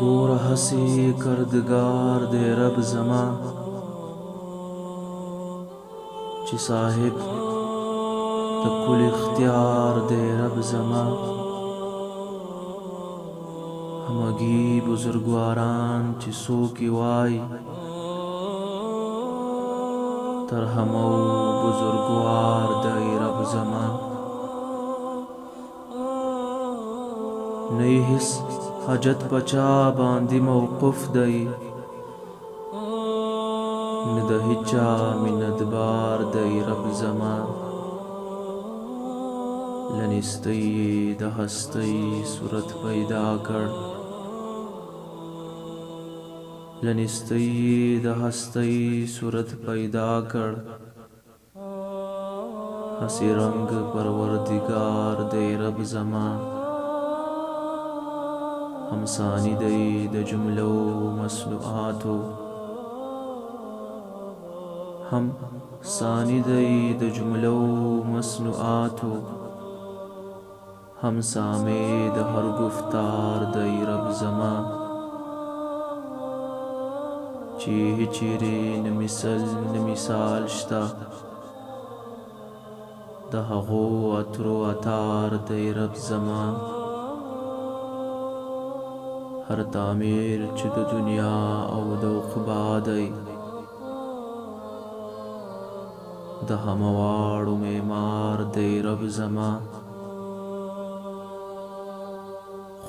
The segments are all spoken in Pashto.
گوره هسی کردگار دے رب زما چی صاحب د کل اختیار دے رب زما همگی بزرگواران چی سوکی وای تر همو بزرگوار دے رب زما نئی حس حاجت پچا باندی موقف دی ند هچا مندبار دی رب زما لنستی د هستی صورت پیدا کر لنستی د هستی صورت پیدا کر ہسی رنگ پروردگار دے رب زما ہم ثانی دی د جملو مصنوعاتو ہم ثانی دی د جملو مصنوعاتو ہم سامع د ہر گفتار دی رب زما چی چیرې نمثال شتا د هغو اترو اتار دی رب زما هر تعمیر چې د دنیا او د عقبا دی د همواړو معمار دی رب زما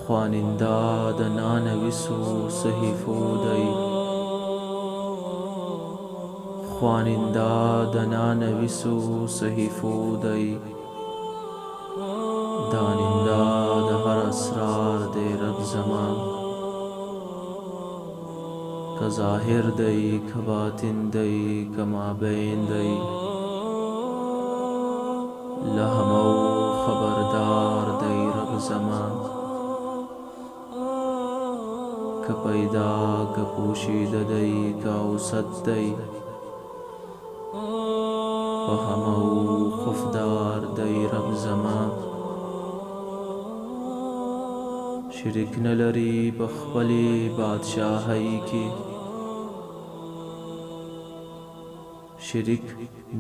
خواننده د نانویسو صحیفو دی خواننده د نانویسو صحیفو دی داننده د هر اسرار دی رب زما که ظاهر دی که باطن دی که مابین دی له همو خبردار دی رب زما که پیدا که پوشیده دی که اوسط دی په همو خفدار دی رب زما شرک نلری په خپلې بادشاهۍ کې شرک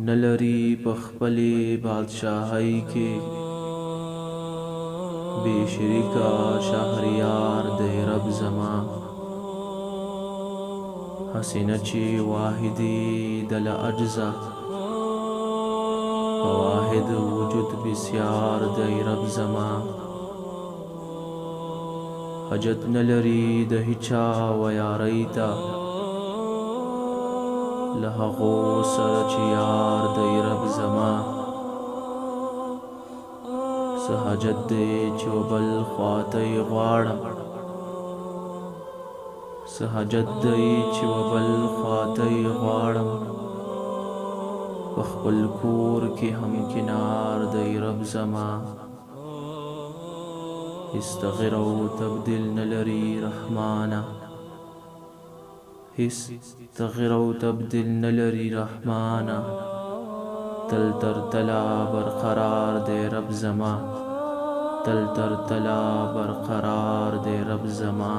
نلری په خپلې بادشاهۍ کې بے شریکا شهریار دی رب زما حسینه چې واحدی دل اجزا واحد وجود بسیار دی رب زما حاجت نلری د هیچا و یاری تا له هغو سره چې یار دی رب زما څه حاجت دی چې بل خواته یې غواړم څه حاجت دی چې بل خواته یې غواړم په خپل کور کې هم کنار دی رب زما هیڅ تغیر او تبدیل نلري رحمانه هیڅ تغیر او تبدیل نلري رحمانه تل تر تلا برقرار دی رب زما تل تر تلا برقرار دی رب زما